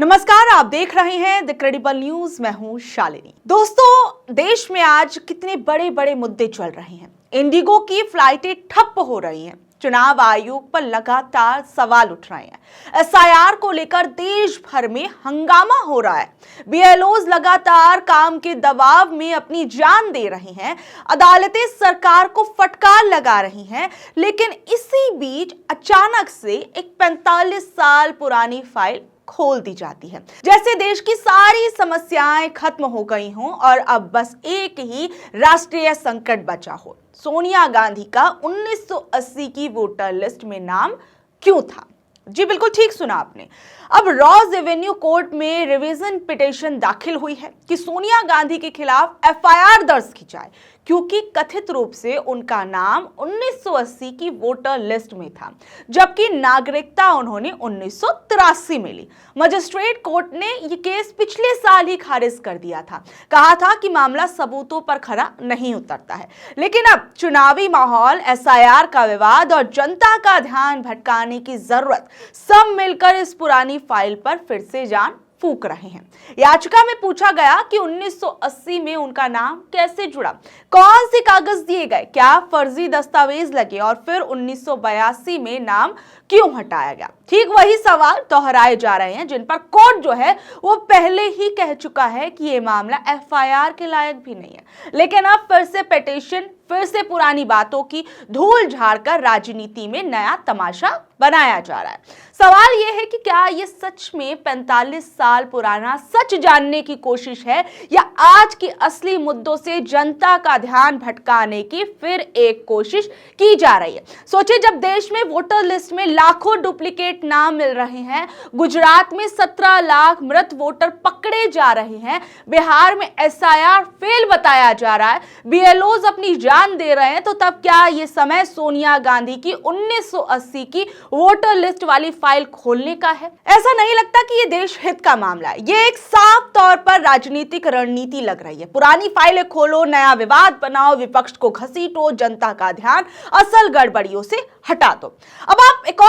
नमस्कार, आप देख रहे हैं द क्रेडिबल न्यूज। मैं हूं शालिनी। दोस्तों, देश में आज कितने बड़े बड़े मुद्दे चल रहे हैं। इंडिगो की फ्लाइटें ठप्प हो रही हैं, चुनाव आयोग पर लगातार सवाल उठ रहे हैं, एसआईआर को लेकर देश भर में हंगामा हो रहा है, बीएलओज लगातार काम के दबाव में अपनी जान दे रहे हैं, अदालतें सरकार को फटकार लगा रही हैं। लेकिन इसी बीच अचानक से एक 45 साल पुरानी फाइल खोल दी जाती है, जैसे देश की सारी समस्याएं खत्म हो गई हों और अब बस एक ही राष्ट्रीय संकट बचा हो। सोनिया गांधी का 1980 की वोटर लिस्ट में नाम क्यों था? जी बिल्कुल ठीक सुना आपने। अब रॉज एवेन्यू कोर्ट में रिवीजन पिटीशन दाखिल हुई है कि सोनिया गांधी के खिलाफ एफआईआर दर्ज की जाए, क्योंकि कथित रूप से उनका नाम 1980 की वोटर लिस्ट में था, जबकि नागरिकता उन्होंने 1983 में ली। मजिस्ट्रेट कोर्ट ने यह केस पिछले साल ही खारिज कर दिया था, कहा था कि मामला सबूतों पर खरा नहीं उतरता है। लेकिन अब चुनावी माहौल, एसआईआर का विवाद और जनता का ध्यान भटकाने की जरूरत, सब मिलकर इस पुरानी फाइल पर फिर से जान फूंक रहे हैं। याचिका में पूछा गया कि 1980 में उनका नाम कैसे जुड़ा, कौन से कागज दिए गए, क्या फर्जी दस्तावेज लगे और फिर 1982 में नाम क्यों हटाया गया। ठीक वही सवाल दोहराए जा रहे हैं जिन पर कोर्ट जो है वो पहले ही कह चुका है कि ये मामला एफआईआर के लायक भी नहीं है। लेकिन अब फिर से पिटीशन, फिर से पुरानी बातों की धूल झाड़कर राजनीति में नया तमाशा बनाया जा रहा है। सवाल यह है कि क्या ये सच में 45 साल पुराना सच जानने की कोशिश है, या आज के असली मुद्दों से जनता का ध्यान भटकाने की फिर एक कोशिश की जा रही है। सोचिए, जब देश में वोटर लिस्ट में लाखों डुप्लीकेट नाम मिल रहे हैं, गुजरात में 17 लाख मृत वोटर पकड़े जा रहे हैं, बिहार में एसआईआर फेल बताया जा रहा है, बीएलओज अपनी जान दे रहे हैं, तो तब क्या ये समय सोनिया गांधी की 1980 की वोटर लिस्ट वाली फाइल खोलने का है? ऐसा नहीं लगता कि ये देश हित का मामला है। ये एक साफ तौर पर राजनीतिक रणनीति लग रही है। पुरानी फाइलें खोलो, नया विवाद बनाओ, विपक्ष को घसीटो, जनता का ध्यान असल गड़बड़ियों से हटा दो। अब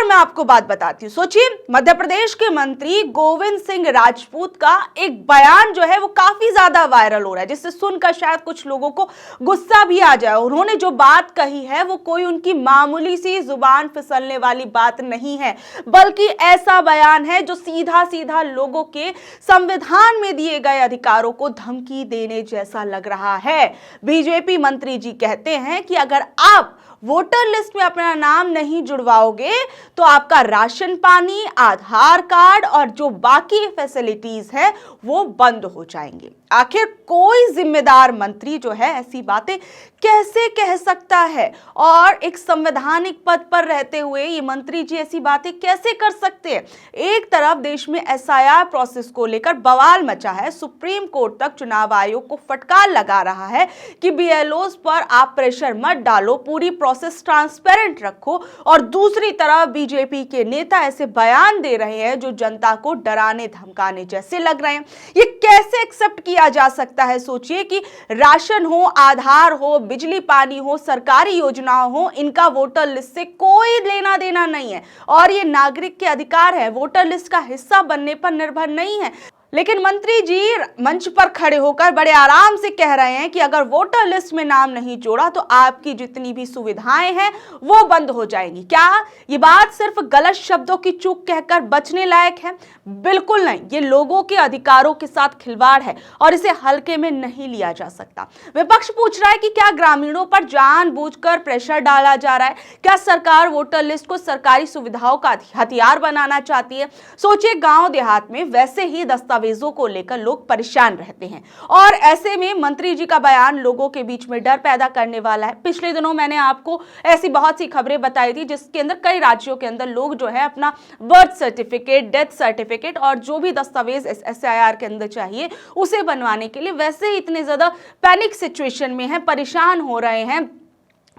मैं आपको बात बताती हूँ। सोचिए, मध्य प्रदेश के मंत्री गोविंद सिंह राजपूत का एक बयान जो है वो काफी ज्यादा वायरल हो रहा है, जिससे सुनकर शायद कुछ लोगों को गुस्सा भी आ जाए। उन्होंने जो बात कही है वो कोई उनकी मामूली सी जुबान फिसलने वाली बात नहीं है, बल्कि ऐसा बयान है जो सीधा सीधा लोगों के संविधान में दिए गए अधिकारों को धमकी देने जैसा लग रहा है। बीजेपी मंत्री जी कहते हैं कि अगर आप वोटर लिस्ट में अपना नाम नहीं जुड़वाओगे तो आपका राशन पानी, आधार कार्ड और जो बाकी फैसिलिटीज है वो बंद हो जाएंगे। आखिर कोई जिम्मेदार मंत्री जो है ऐसी बातें कैसे कह सकता है, और एक संवैधानिक पद पर रहते हुए ये मंत्री जी ऐसी बातें कैसे कर सकते हैं? एक तरफ देश में एसआईआर प्रोसेस को लेकर बवाल मचा है, सुप्रीम कोर्ट तक चुनाव आयोग को फटकार लगा रहा है कि बीएलओज पर आप प्रेशर मत डालो, पूरी प्रोसेस ट्रांसपेरेंट रखो, और दूसरी तरफ बीजेपी के नेता ऐसे बयान दे रहे हैं जो जनता को डराने धमकाने जैसे लग रहे हैं। ये कैसे एक्सेप्ट किया जा सकता है? सोचिए कि राशन हो, आधार हो, बिजली पानी हो, सरकारी योजनाओं हो, इनका वोटर लिस्ट से कोई लेना देना नहीं है और ये नागरिक के अधिकार है, वोटर लिस्ट का हिस्सा बनने पर निर्भर नहीं है। लेकिन मंत्री जी मंच पर खड़े होकर बड़े आराम से कह रहे हैं कि अगर वोटर लिस्ट में नाम नहीं जोड़ा तो आपकी जितनी भी सुविधाएं हैं वो बंद हो जाएंगी। क्या ये बात सिर्फ गलत शब्दों की चूक कहकर बचने लायक है? बिल्कुल नहीं। ये लोगों के अधिकारों के साथ खिलवाड़ है और इसे हल्के में नहीं लिया जा सकता। विपक्ष पूछ रहा है कि क्या ग्रामीणों पर जानबूझकर प्रेशर डाला जा रहा है? क्या सरकार वोटर लिस्ट को सरकारी सुविधाओं का हथियार बनाना चाहती है? सोचिए, गांव देहात में वैसे ही दस्तावेजों को लेकर लोग परेशान रहते हैं और ऐसे में मंत्री जी का बयान लोगों के बीच में डर पैदा करने वाला है। पिछले दिनों मैंने आपको ऐसी बहुत सी खबरें बताई थी जिसके अंदर कई राज्यों के अंदर लोग जो है अपना बर्थ सर्टिफिकेट, डेथ सर्टिफिकेट और जो भी दस्तावेज एसआईआर के अंदर चाहिए उसे बनवाने के लिए वैसे ही इतने ज्यादा पैनिक सिचुएशन में है, परेशान हो रहे हैं,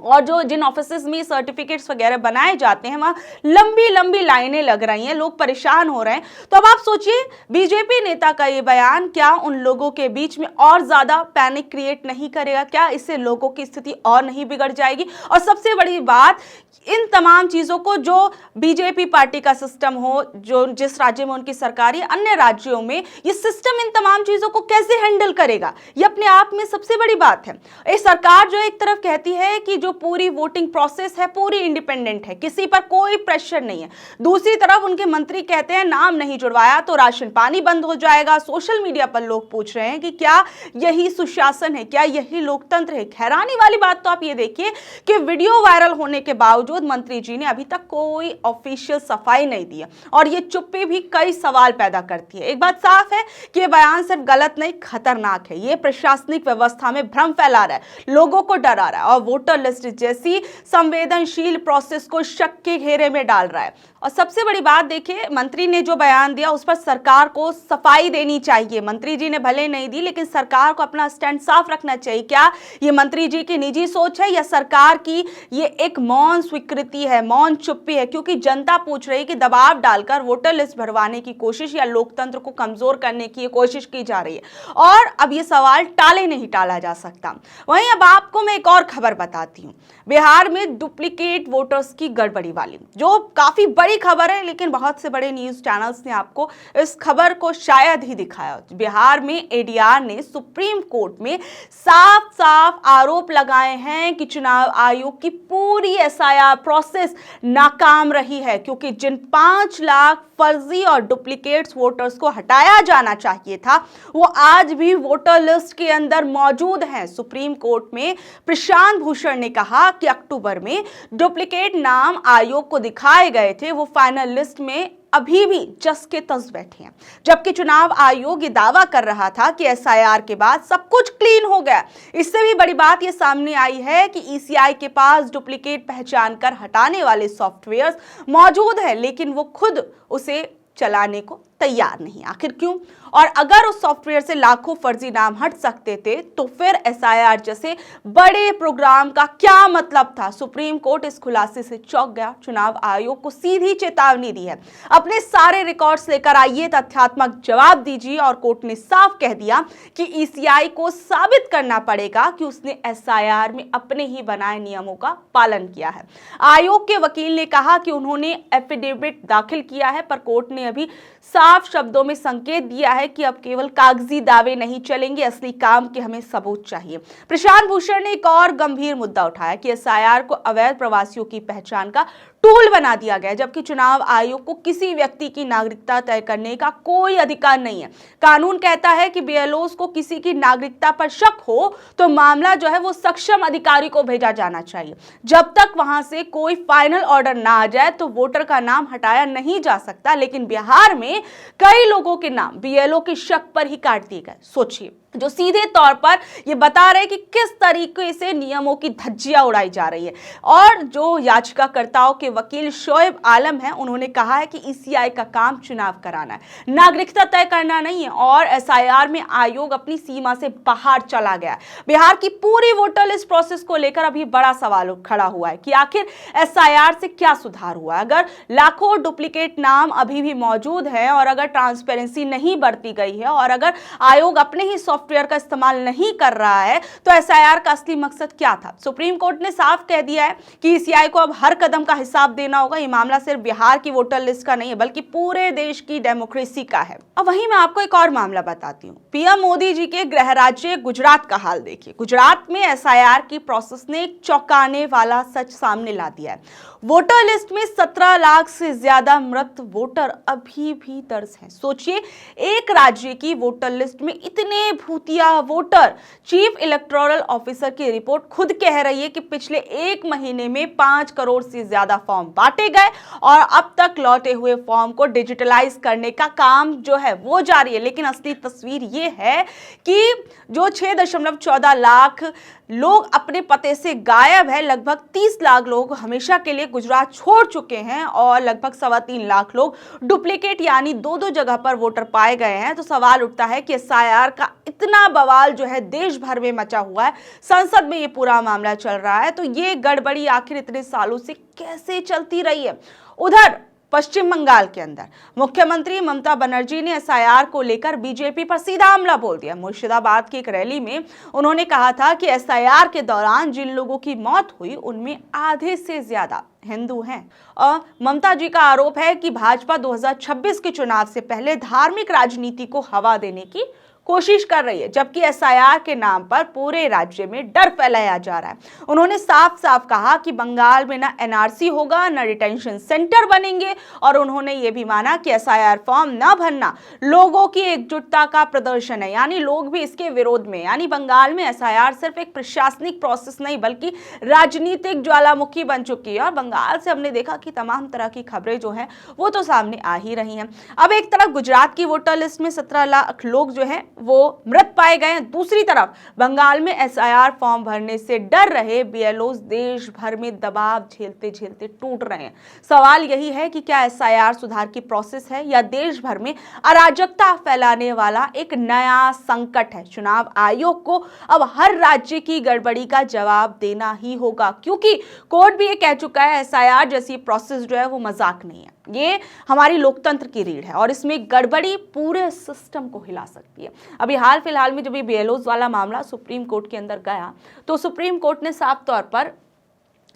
और जो जिन ऑफिसेज में सर्टिफिकेट्स वगैरह बनाए जाते हैं वहां लंबी लंबी लाइनें लग रही हैं, लोग परेशान हो रहे हैं। तो अब आप सोचिए बीजेपी नेता का ये बयान क्या उन लोगों के बीच में और ज्यादा पैनिक क्रिएट नहीं करेगा? क्या इससे लोगों की स्थिति और नहीं बिगड़ जाएगी? और सबसे बड़ी बात, इन तमाम चीजों को जो बीजेपी पार्टी का सिस्टम हो, जो जिस राज्य में उनकी सरकार है, अन्य राज्यों में ये सिस्टम इन तमाम चीजों को कैसे हैंडल करेगा, ये अपने आप में सबसे बड़ी बात है। ये सरकार जो एक तरफ कहती है कि जो पूरी वोटिंग प्रोसेस है पूरी इंडिपेंडेंट है, किसी पर कोई प्रेशर नहीं है, दूसरी तरफ उनके मंत्री कहते हैं नाम नहीं जुड़वाया तो राशन पानी बंद हो जाएगा। सोशल मीडिया पर लोग पूछ रहे हैं कि क्या यही सुशासन है, क्या यही लोकतंत्र है? हैरानी वाली बात तो आप ये देखिए कि वीडियो वायरल होने के बावजूद मंत्री जी ने अभी तक कोई ऑफिशियल सफाई नहीं दी है और ये चुप्पी भी कई सवाल पैदा करती है। एक बात साफ है कि ये बयान सिर्फ गलत नहीं, खतरनाक है। ये प्रशासनिक व्यवस्था में भ्रम फैला रहा है, लोगों को डरा रहा है और वोटर लिस्ट जैसी संवेदनशील प्रोसेस को शक के घेरे में डाल रहा है। और सबसे बड़ी बात देखिए, मंत्री ने जो बयान दिया उस पर सरकार को सफाई देनी चाहिए। मंत्री जी ने भले नहीं दी लेकिन सरकार को अपना स्टैंड साफ रखना चाहिए। क्या ये मंत्री जी की निजी सोच है या सरकार की ये एक मौन स्वीकृति है, मौन चुप्पी है? क्योंकि जनता पूछ रही है कि दबाव डालकर वोटर लिस्ट भरवाने की कोशिश या लोकतंत्र को कमजोर करने की कोशिश की जा रही है और अब ये सवाल टाले नहीं टाला जा सकता। वहीं अब आपको मैं एक और खबर बताती हूँ, बिहार में डुप्लीकेट वोटर्स की गड़बड़ी वाली, जो काफी बड़ी खबर है लेकिन बहुत से बड़े न्यूज चैनल्स ने आपको इस खबर को शायद ही दिखाया। बिहार में एडीआर ने सुप्रीम कोर्ट में साफ साफ आरोप लगाए हैं कि चुनाव आयोग की पूरी एसआईआर प्रोसेस नाकाम रही है, क्योंकि जिन 5 लाख फर्जी और डुप्लीकेट्स वोटर्स को हटाया जाना चाहिए था वो आज भी वोटर लिस्ट के अंदर मौजूद हैं। सुप्रीम कोर्ट में प्रशांत भूषण ने कहा कि अक्टूबर में डुप्लीकेट नाम आयोग को दिखाए गए थे, वो फाइनल लिस्ट में अभी भी जस के तस बैठे हैं, जबकि चुनाव आयोग ये दावा कर रहा था कि एसआईआर के बाद सब कुछ क्लीन हो गया। इससे भी बड़ी बात ये सामने आई है कि ईसीआई के पास डुप्लीकेट पहचान कर हटाने वाले सॉफ्टवेयर मौजूद है लेकिन वो खुद उसे चलाने को तैयार नहीं। आखिर क्यों? और अगर उस सॉफ्टवेयर से लाखों फर्जी नाम हट सकते थे तो फिर एसआईआर जैसे बड़े प्रोग्राम का क्या मतलब था? सुप्रीम कोर्ट इस खुलासे से चौंक गया। चुनाव आयोग को सीधी चेतावनी दी है, अपने सारे रिकॉर्ड्स लेकर आइए, तथ्यात्मक जवाब दीजिए। और कोर्ट ने साफ कह दिया कि ईसीआई को साबित करना पड़ेगा कि उसने एसआईआर में अपने ही बनाए नियमों का पालन किया है। आयोग के वकील ने कहा कि उन्होंने एफिडेविट दाखिल किया है, पर कोर्ट ने अभी साफ शब्दों में संकेत दिया है कि अब केवल कागजी दावे नहीं चलेंगे, असली काम के हमें सबूत चाहिए। प्रशांत भूषण ने एक और गंभीर मुद्दा उठाया कि एसआईआर को अवैध प्रवासियों की पहचान का टूल बना दिया गया, जबकि चुनाव आयोग को किसी व्यक्ति की नागरिकता तय करने का कोई अधिकार नहीं है। कानून कहता है कि बीएलओस को किसी की नागरिकता पर शक हो तो मामला जो है वो सक्षम अधिकारी को भेजा जाना चाहिए। जब तक वहां से कोई फाइनल ऑर्डर ना आ जाए तो वोटर का नाम हटाया नहीं जा सकता। लेकिन बिहार में कई लोगों के नाम बीएलओ के शक पर ही काट दिए गए। सोचिए, जो सीधे तौर पर ये बता रहे कि किस तरीके से नियमों की धज्जियां उड़ाई जा रही है। और जो याचिकाकर्ताओं के वकील शोएब आलम हैं, उन्होंने कहा है कि ईसीआई का काम चुनाव कराना है, नागरिकता तय करना नहीं है। और एसआईआर में आयोग अपनी सीमा से बाहर चला गया है। बिहार की पूरी वोटर लिस्ट प्रोसेस को लेकर अभी बड़ा सवाल खड़ा हुआ है कि आखिर एसआईआर से क्या सुधार हुआ। अगर लाखों डुप्लीकेट नाम अभी भी मौजूद हैं और अगर ट्रांसपेरेंसी नहीं बरती गई है और अगर आयोग अपने ही सॉफ्टवेयर का इस्तेमाल नहीं कर रहा है तो एसआईआर का असली मकसद क्या था? सुप्रीम कोर्ट ने साफ कह दिया है कि ईसीआई को अब हर कदम का हिसाब देना होगा। ये मामला सिर्फ बिहार की वोटर लिस्ट का नहीं है बल्कि पूरे देश की डेमोक्रेसी का है। अब वहीं मैं आपको एक और मामला बताती हूँ। पीएम मोदी जी के गृह राज्य गुजरात का हाल देखिए। गुजरात में एसआईआर की प्रोसेस ने एक चौंकाने वाला सच सामने ला दिया है। वोटर लिस्ट में 17 लाख से ज्यादा मृत वोटर अभी भी दर्ज हैं। सोचिए, एक राज्य की वोटर लिस्ट में इतने भूतिया वोटर। चीफ इलेक्टोरल ऑफिसर की रिपोर्ट खुद कह रही है कि पिछले 1 महीने में 5 करोड़ से ज्यादा फॉर्म बांटे गए और अब तक लौटे हुए फॉर्म को डिजिटलाइज करने का काम जो है वो जारी है। लेकिन असली तस्वीर ये है कि जो 6.14 लाख लोग अपने पते से गायब है, लगभग 30 लाख लोग हमेशा के लिए गुजरात छोड़ चुके हैं और लगभग 3.25 लाख लोग डुप्लीकेट यानी 2 जगह पर वोटर पाए गए हैं। तो सवाल उठता है कि एसआईआर का इतना बवाल जो है देश भर में मचा हुआ है, संसद में ये पूरा मामला चल रहा है, तो ये गड़बड़ी आखिर इतने सालों से कैसे चलती रही है। उधर पश्चिम बंगाल के अंदर मुख्यमंत्री ममता बनर्जी ने एसआईआर को लेकर बीजेपी पर सीधा हमला बोल दिया। मुर्शिदाबाद की एक रैली में उन्होंने कहा था कि एसआईआर के दौरान जिन लोगों की मौत हुई उनमें आधे से ज्यादा हिंदू हैं। और ममता जी का आरोप है कि भाजपा 2026 के चुनाव से पहले धार्मिक राजनीति को हवा देने की कोशिश कर रही है, जबकि एसआईआर के नाम पर पूरे राज्य में डर फैलाया जा रहा है। उन्होंने साफ साफ कहा कि बंगाल में ना एनआरसी होगा, ना डिटेंशन सेंटर बनेंगे, और उन्होंने ये भी माना कि एसआईआर फॉर्म ना भरना लोगों की एकजुटता का प्रदर्शन है, यानी लोग भी इसके विरोध में। यानी बंगाल में एसआईआर सिर्फ एक प्रशासनिक प्रोसेस नहीं बल्कि राजनीतिक ज्वालामुखी बन चुकी है। और बंगाल से हमने देखा कि तमाम तरह की खबरें जो है वो तो सामने आ ही रही हैं। अब एक तरफ गुजरात की वोटर लिस्ट में 17 लाख लोग जो है वो मृत पाए गए हैं, दूसरी तरफ बंगाल में एसआईआर फॉर्म भरने से डर रहे बीएलओ देश भर में दबाव झेलते झेलते टूट रहे हैं। सवाल यही है कि क्या एसआईआर सुधार की प्रोसेस है या देश भर में अराजकता फैलाने वाला एक नया संकट है। चुनाव आयोग को अब हर राज्य की गड़बड़ी का जवाब देना ही होगा, क्योंकि कोर्ट भी ये कह चुका है एसआईआर जैसी प्रोसेस जो है वो मजाक नहीं है, ये हमारी लोकतंत्र की रीढ़ है और इसमें गड़बड़ी पूरे सिस्टम को हिला सकती है। अभी हाल फिलहाल में जब ये बीएलओ वाला मामला सुप्रीम कोर्ट के अंदर गया तो सुप्रीम कोर्ट ने साफ तौर पर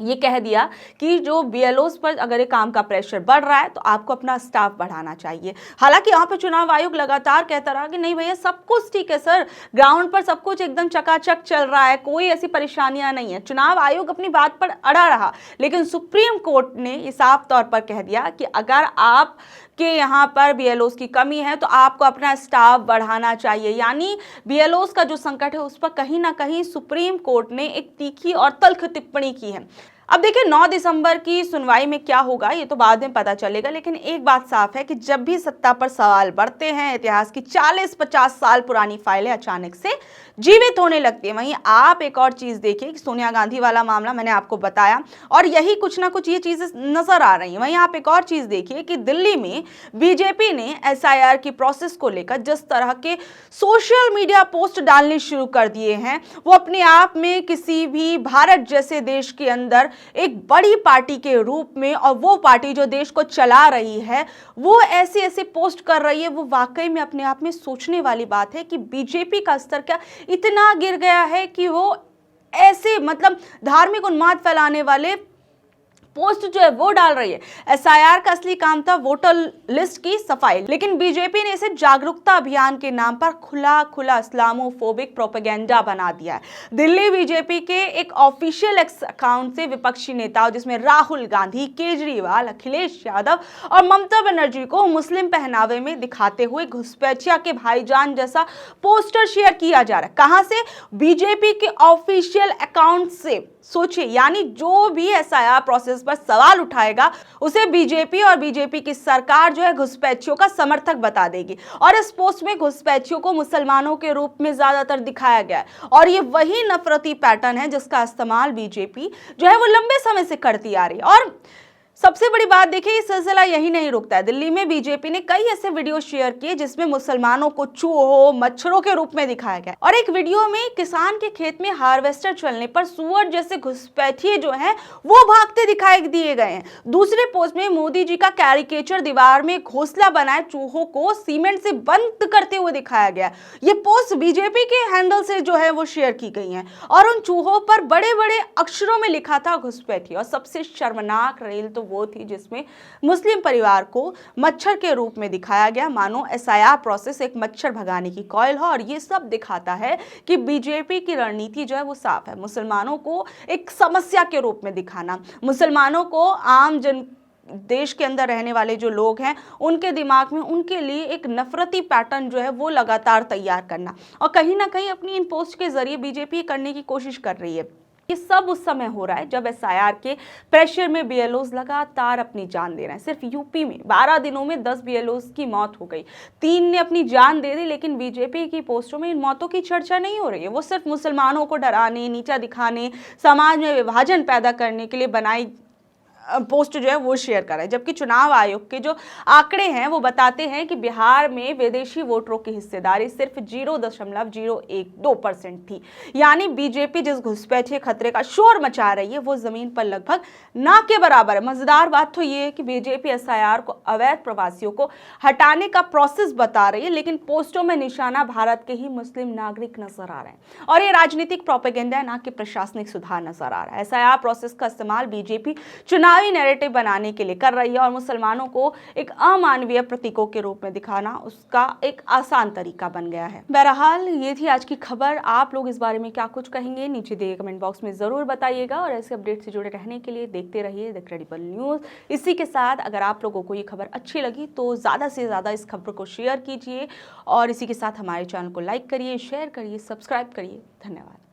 ये कह दिया कि जो बीएलओस पर अगर ये काम का प्रेशर बढ़ रहा है तो आपको अपना स्टाफ बढ़ाना चाहिए। हालांकि यहाँ पे चुनाव आयोग लगातार कहता रहा कि नहीं भैया सब कुछ ठीक है सर, ग्राउंड पर सब कुछ एकदम चकाचक चल रहा है, कोई ऐसी परेशानियां नहीं है। चुनाव आयोग अपनी बात पर अड़ा रहा, लेकिन सुप्रीम कोर्ट ने ये साफ तौर पर कह दिया कि अगर आप कि यहाँ पर बीएलओस की कमी है तो आपको अपना स्टाफ बढ़ाना चाहिए। यानी बीएलओस का जो संकट है उस पर कहीं ना कहीं सुप्रीम कोर्ट ने एक तीखी और तल्ख टिप्पणी की है। अब देखिए 9 दिसंबर की सुनवाई में क्या होगा ये तो बाद में पता चलेगा, लेकिन एक बात साफ है कि जब भी सत्ता पर सवाल बढ़ते हैं, इतिहास की 40-50 साल पुरानी फाइलें अचानक से जीवित होने लगती है। वहीं आप एक और चीज देखिए कि सोनिया गांधी वाला मामला मैंने आपको बताया और यही कुछ ना कुछ ये चीजें नजर आ रही हैं। वहीं आप एक और चीज देखिए कि दिल्ली में बीजेपी ने एसआईआर की प्रोसेस को लेकर जिस तरह के सोशल मीडिया पोस्ट डालने शुरू कर दिए हैं, वो अपने आप में किसी भी भारत जैसे देश के अंदर एक बड़ी पार्टी के रूप में, और वो पार्टी जो देश को चला रही है वो ऐसे ऐसे पोस्ट कर रही है, वो वाकई में अपने आप में सोचने वाली बात है कि बीजेपी का स्तर क्या इतना गिर गया है कि वो ऐसे मतलब धार्मिक उन्माद फैलाने वाले पोस्ट जो है वो डाल रही है। एसआईआर का असली काम था वोटर लिस्ट की सफाई, लेकिन बीजेपी ने इसे जागरूकता अभियान के नाम पर खुला खुला इस्लामोफोबिक प्रोपेगेंडा बना दिया है। दिल्ली बीजेपी के एक ऑफिशियल अकाउंट से विपक्षी नेताओं जिसमें राहुल गांधी, केजरीवाल, अखिलेश यादव और ममता बनर्जी को मुस्लिम पहनावे में दिखाते हुए घुसपैठिया के भाईजान जैसा पोस्टर शेयर किया जा रहा है। कहां से? बीजेपी के ऑफिशियल अकाउंट से। सोचिए, यानी जो भी एसआईआर प्रोसेस पर सवाल उठाएगा उसे बीजेपी और बीजेपी की सरकार जो है घुसपैठियों का समर्थक बता देगी। और इस पोस्ट में घुसपैठियों को मुसलमानों के रूप में ज्यादातर दिखाया गया है और ये वही नफरती पैटर्न है जिसका इस्तेमाल बीजेपी जो है वो लंबे समय से करती आ रही है। और सबसे बड़ी बात देखिए, ये सिलसिला यही नहीं रुकता है। दिल्ली में बीजेपी ने कई ऐसे वीडियो शेयर किए जिसमें मुसलमानों को चूहों, मच्छरों के रूप में दिखाया गया और एक वीडियो में किसान के खेत में हार्वेस्टर चलने पर सुअर जैसे घुसपैठिए जो हैं वो भागते दिखाई दिए गए हैं। दूसरे पोस्ट में मोदी जी का कैरिकेचर दीवार में घोंसला बनाए चूहों को सीमेंट से बंद करते हुए दिखाया गया। ये पोस्ट बीजेपी के हैंडल से जो है वो शेयर की गई है और उन चूहों पर बड़े बड़े अक्षरों में लिखा था घुसपैठिए। और सबसे शर्मनाक रील तो वो थी जिसमें मुस्लिम परिवार को मच्छर के रूप में दिखाया गया, मानो एसआईआर प्रोसेस एक मच्छर भगाने की कॉइल हो। और ये सब दिखाता है कि बीजेपी की रणनीति जो है वो साफ है, मुसलमानों को एक समस्या के रूप में दिखाना, मुसलमानों को आम जन देश के अंदर रहने वाले जो लोग हैं उनके दिमाग में उनके लिए एक नफरती पैटर्न जो है वो लगातार तैयार करना। और कहीं ना कहीं अपनी इन पोस्ट के जरिए बीजेपी करने की कोशिश कर रही है। ये सब उस समय हो रहा है जब एसआईआर के प्रेशर में बीएलओस लगातार अपनी जान दे रहे हैं। सिर्फ यूपी में 12 दिनों में 10 बीएलओस की मौत हो गई, 3 ने अपनी जान दे दी, लेकिन बीजेपी की पोस्टों में इन मौतों की चर्चा नहीं हो रही है। वो सिर्फ मुसलमानों को डराने, नीचा दिखाने, समाज में विभाजन पैदा करने के लिए बनाई पोस्ट जो है वो शेयर कर रहे हैं, जबकि चुनाव आयोग के जो आंकड़े हैं वो बताते हैं कि बिहार में विदेशी वोटरों की हिस्सेदारी सिर्फ 0.012% थी। यानी बीजेपी जिस घुसपैठिए खतरे का शोर मचा रही है वो जमीन पर लगभग ना के बराबर है। मजेदार बात तो ये है कि बीजेपी एसआईआर को अवैध प्रवासियों को हटाने का प्रोसेस बता रही है, लेकिन पोस्टों में निशाना भारत के ही मुस्लिम नागरिक नजर आ रहे हैं और ये राजनीतिक प्रोपेगेंडा है, ना कि प्रशासनिक सुधार नजर आ रहा है। एसआईआर प्रोसेस का इस्तेमाल बीजेपी चुनावी नैरेटिव बनाने के लिए कर रही है और मुसलमानों को एक अमानवीय प्रतीकों के रूप में दिखाना उसका एक आसान तरीका बन गया है। बहरहाल ये थी आज की खबर। आप लोग इस बारे में क्या कुछ कहेंगे नीचे दिए कमेंट बॉक्स में जरूर बताइएगा और ऐसे अपडेट से जुड़े रहने के लिए देखते रहिए द क्रेडिबल न्यूज। इसी के साथ अगर आप लोगों को ये खबर अच्छी लगी तो ज़्यादा से ज़्यादा इस खबर को शेयर कीजिए और इसी के साथ हमारे चैनल को लाइक करिए, शेयर करिए, सब्सक्राइब करिए। धन्यवाद।